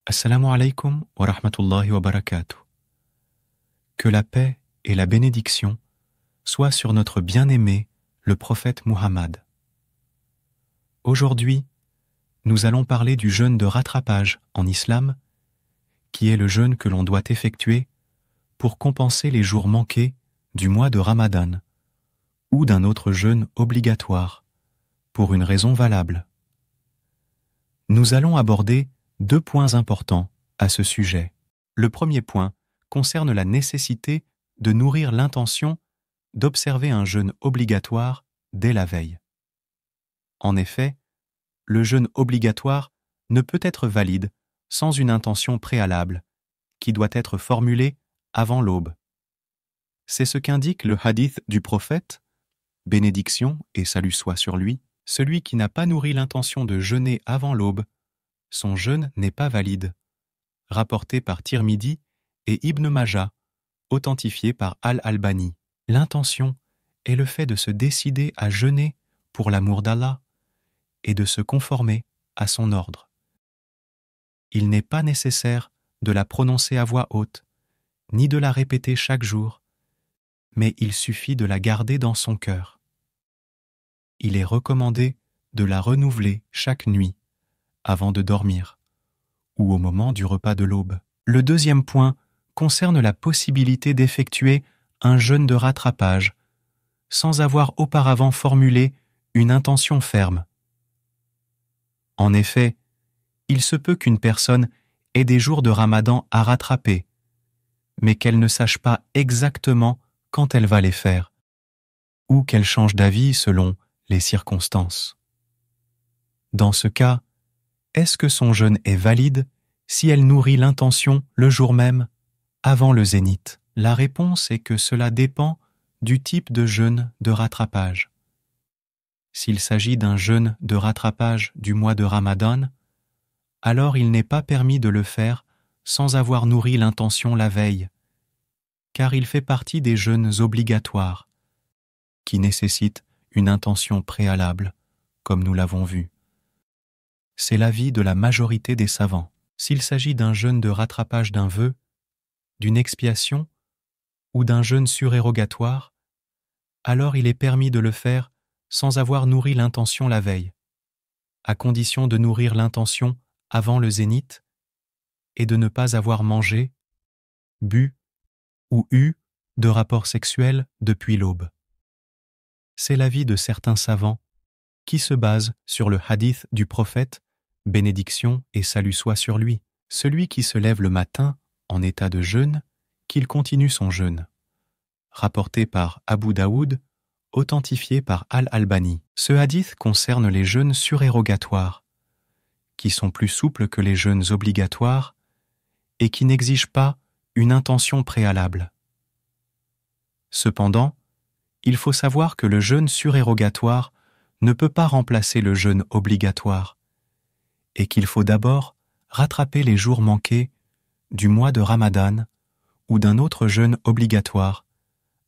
Assalamu alaikum wa rahmatullahi wa barakatuh. Que la paix et la bénédiction soient sur notre bien-aimé, le prophète Muhammad. Aujourd'hui, nous allons parler du jeûne de rattrapage en islam, qui est le jeûne que l'on doit effectuer pour compenser les jours manqués du mois de Ramadan ou d'un autre jeûne obligatoire, pour une raison valable. Nous allons aborder 2 points importants à ce sujet. Le premier point concerne la nécessité de nourrir l'intention d'observer un jeûne obligatoire dès la veille. En effet, le jeûne obligatoire ne peut être valide sans une intention préalable, qui doit être formulée avant l'aube. C'est ce qu'indique le hadith du prophète, bénédiction et salut soit sur lui, celui qui n'a pas nourri l'intention de jeûner avant l'aube, son jeûne n'est pas valide, rapporté par Tirmidhi et Ibn Majah, authentifié par Al-Albani. L'intention est le fait de se décider à jeûner pour l'amour d'Allah et de se conformer à son ordre. Il n'est pas nécessaire de la prononcer à voix haute, ni de la répéter chaque jour, mais il suffit de la garder dans son cœur. Il est recommandé de la renouveler chaque nuit, avant de dormir, ou au moment du repas de l'aube. Le deuxième point concerne la possibilité d'effectuer un jeûne de rattrapage sans avoir auparavant formulé une intention ferme. En effet, il se peut qu'une personne ait des jours de Ramadan à rattraper, mais qu'elle ne sache pas exactement quand elle va les faire, ou qu'elle change d'avis selon les circonstances. Dans ce cas, est-ce que son jeûne est valide si elle nourrit l'intention le jour même, avant le zénith? La réponse est que cela dépend du type de jeûne de rattrapage. S'il s'agit d'un jeûne de rattrapage du mois de Ramadan, alors il n'est pas permis de le faire sans avoir nourri l'intention la veille, car il fait partie des jeûnes obligatoires, qui nécessitent une intention préalable, comme nous l'avons vu. C'est l'avis de la majorité des savants. S'il s'agit d'un jeûne de rattrapage d'un vœu, d'une expiation ou d'un jeûne surérogatoire, alors il est permis de le faire sans avoir nourri l'intention la veille, à condition de nourrir l'intention avant le zénith et de ne pas avoir mangé, bu ou eu de rapports sexuels depuis l'aube. C'est l'avis de certains savants qui se basent sur le hadith du prophète, bénédiction et salut soit sur lui, celui qui se lève le matin en état de jeûne, qu'il continue son jeûne. Rapporté par Abu Daoud, authentifié par Al-Albani. Ce hadith concerne les jeûnes surérogatoires, qui sont plus souples que les jeûnes obligatoires et qui n'exigent pas une intention préalable. Cependant, il faut savoir que le jeûne surérogatoire ne peut pas remplacer le jeûne obligatoire, et qu'il faut d'abord rattraper les jours manqués du mois de Ramadan ou d'un autre jeûne obligatoire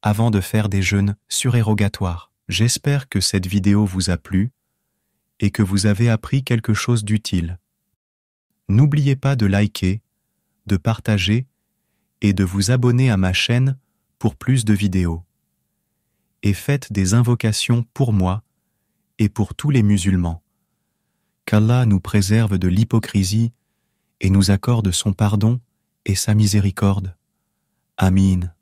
avant de faire des jeûnes surérogatoires. J'espère que cette vidéo vous a plu et que vous avez appris quelque chose d'utile. N'oubliez pas de liker, de partager et de vous abonner à ma chaîne pour plus de vidéos. Et faites des invocations pour moi et pour tous les musulmans. Qu'Allah nous préserve de l'hypocrisie et nous accorde son pardon et sa miséricorde. Amin.